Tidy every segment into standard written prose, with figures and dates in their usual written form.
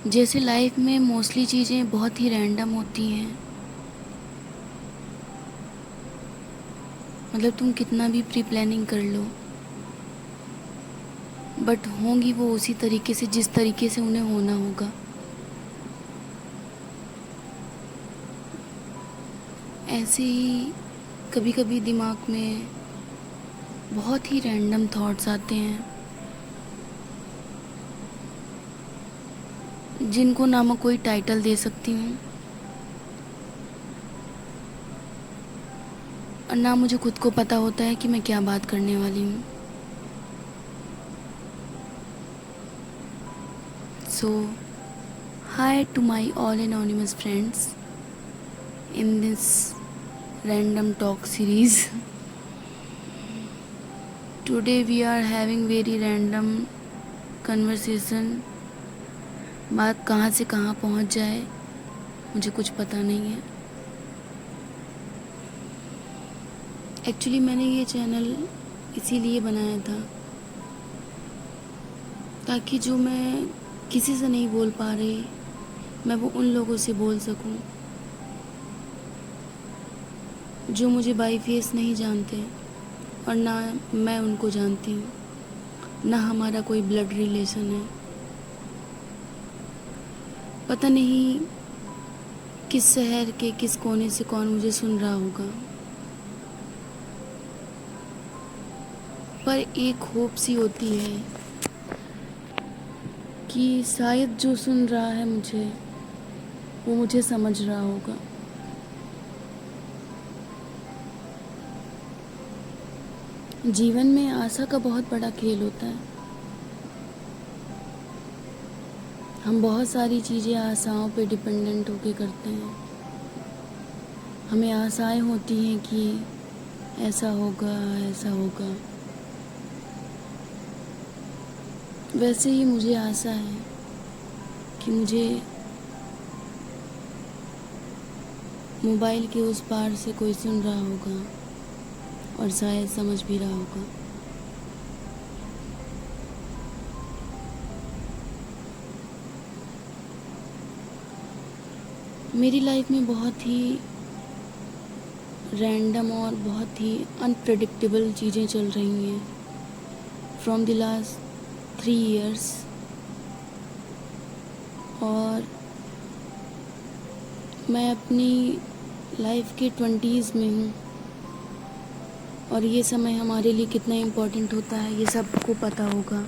जैसे लाइफ में मोस्टली चीज़ें बहुत ही रैंडम होती हैं। मतलब तुम कितना भी प्री प्लानिंग कर लो, बट होंगी वो उसी तरीके से जिस तरीके से उन्हें होना होगा। ऐसे ही कभी कभी दिमाग में बहुत ही रैंडम थॉट्स आते हैं, जिनको ना मैं कोई टाइटल दे सकती हूँ और ना मुझे खुद को पता होता है कि मैं क्या बात करने वाली हूँ। So hi to my all anonymous friends in this random talk series. Today we are having very random conversation. बात कहाँ से कहाँ पहुँच जाए मुझे कुछ पता नहीं है। एक्चुअली मैंने ये चैनल इसीलिए बनाया था ताकि जो मैं किसी से नहीं बोल पा रही मैं वो उन लोगों से बोल सकूं जो मुझे बाई फेस नहीं जानते और ना मैं उनको जानती हूँ, ना हमारा कोई ब्लड रिलेशन है। पता नहीं किस शहर के किस कोने से कौन मुझे सुन रहा होगा, पर एक होप सी होती है कि शायद जो सुन रहा है मुझे वो मुझे समझ रहा होगा। जीवन में आशा का बहुत बड़ा खेल होता है। हम बहुत सारी चीज़ें आशाओं पे डिपेंडेंट होके करते हैं। हमें आशाएं होती हैं कि ऐसा होगा ऐसा होगा। वैसे ही मुझे आशा है कि मुझे मोबाइल के उस पार से कोई सुन रहा होगा और शायद समझ भी रहा होगा। मेरी लाइफ में बहुत ही रैंडम और बहुत ही अनप्रेडिक्टेबल चीज़ें चल रही हैं फ्रॉम द लास्ट 3 years। और मैं अपनी लाइफ के 20s में हूँ और ये समय हमारे लिए कितना इम्पोर्टेंट होता है ये सबको पता होगा।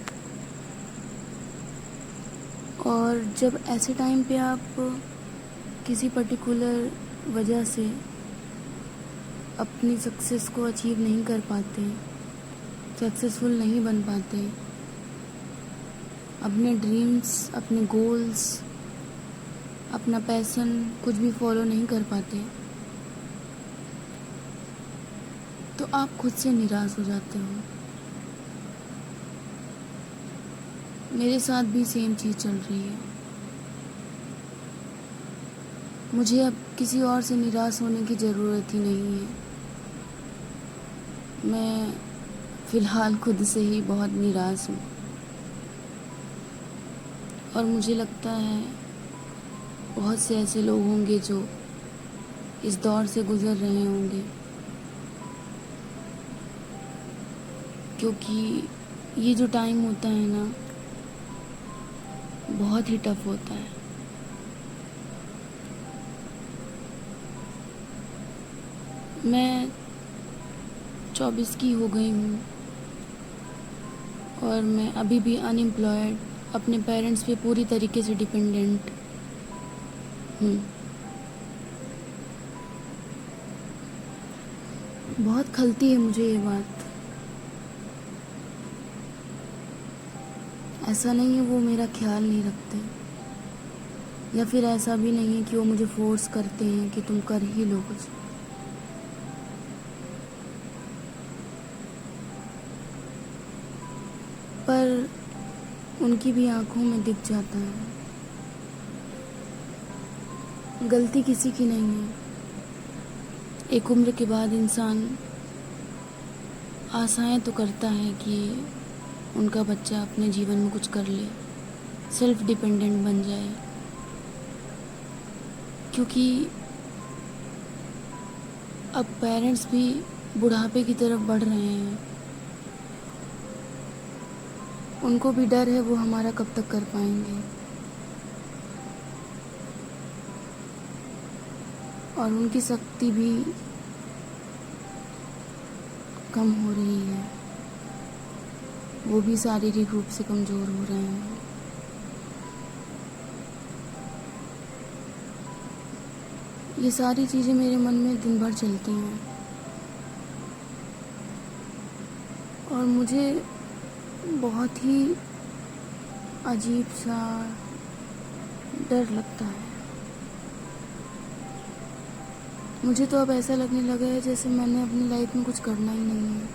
और जब ऐसे टाइम पे आप किसी पर्टिकुलर वजह से अपनी सक्सेस को अचीव नहीं कर पाते, सक्सेसफुल नहीं बन पाते, अपने ड्रीम्स अपने गोल्स अपना पैशन कुछ भी फॉलो नहीं कर पाते, तो आप खुद से निराश हो जाते हो। मेरे साथ भी सेम चीज़ चल रही है। मुझे अब किसी और से निराश होने की ज़रूरत ही नहीं है। मैं फ़िलहाल खुद से ही बहुत निराश हूँ और मुझे लगता है बहुत से ऐसे लोग होंगे जो इस दौर से गुज़र रहे होंगे, क्योंकि ये जो टाइम होता है ना बहुत ही टफ होता है। मैं 24 की हो गई हूँ और मैं अभी भी अनएम्प्लॉयड अपने पेरेंट्स पे पूरी तरीके से डिपेंडेंट हूँ। बहुत खलती है मुझे ये बात। ऐसा नहीं है वो मेरा ख्याल नहीं रखते, या फिर ऐसा भी नहीं है कि वो मुझे फोर्स करते हैं कि तुम कर ही लो कुछ। पर उनकी भी आंखों में दिख जाता है गलती किसी की नहीं है। एक उम्र के बाद इंसान आशाएं तो करता है कि उनका बच्चा अपने जीवन में कुछ कर ले, सेल्फ डिपेंडेंट बन जाए, क्योंकि अब पेरेंट्स भी बुढ़ापे की तरफ बढ़ रहे हैं। उनको भी डर है वो हमारा कब तक कर पाएंगे, और उनकी शक्ति भी कम हो रही है। वो भी शारीरिक रूप से कमज़ोर हो रहे हैं। ये सारी चीज़ें मेरे मन में दिन भर चलती हैं और मुझे बहुत ही अजीब सा डर लगता है। मुझे तो अब ऐसा लगने लगा है जैसे मैंने अपनी लाइफ में कुछ करना ही नहीं है,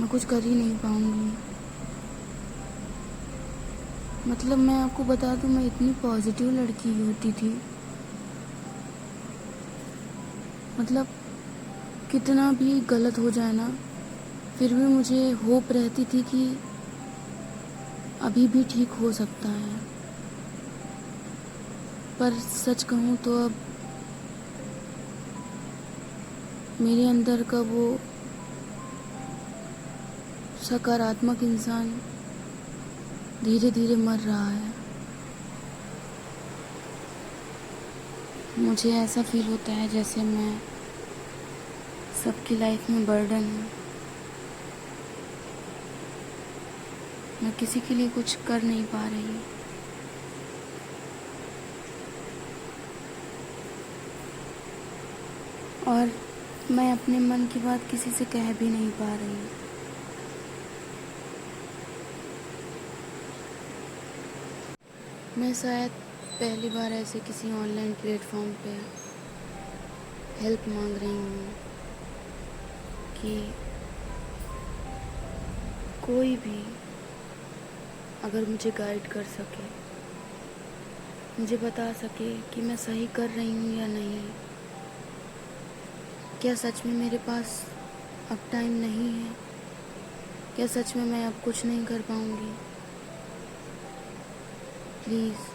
मैं कुछ कर ही नहीं पाऊंगी। मतलब मैं आपको बता दूं, मैं इतनी पॉजिटिव लड़की होती थी। मतलब कितना भी गलत हो जाए ना, फिर भी मुझे होप रहती थी कि अभी भी ठीक हो सकता है। पर सच कहूँ तो अब मेरे अंदर का वो सकारात्मक इंसान धीरे धीरे मर रहा है। मुझे ऐसा फील होता है जैसे मैं सबकी लाइफ में बर्डन हूँ। मैं किसी के लिए कुछ कर नहीं पा रही। और मैं अपने मन की बात किसी से कह भी नहीं पा रही। मैं शायद पहली बार ऐसे किसी ऑनलाइन प्लेटफॉर्म पे हेल्प मांग रही हूँ कि कोई भी अगर मुझे गाइड कर सके, मुझे बता सके कि मैं सही कर रही हूँ या नहीं। क्या सच में मेरे पास अब टाइम नहीं है? क्या सच में मैं अब कुछ नहीं कर पाऊँगी? प्लीज़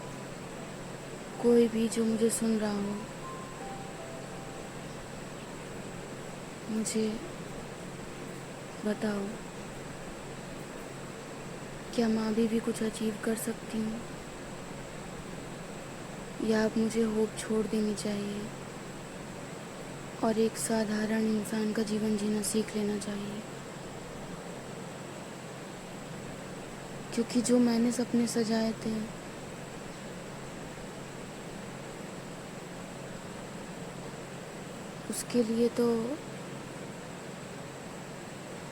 कोई भी जो मुझे सुन रहा हो, मुझे बताओ, क्या मैं अभी भी कुछ अचीव कर सकती हूँ, या अब मुझे होप छोड़ देनी चाहिए और एक साधारण इंसान का जीवन जीना सीख लेना चाहिए? क्योंकि जो मैंने सपने सजाए थे उसके लिए तो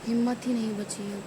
हिम्मत ही नहीं बची अब।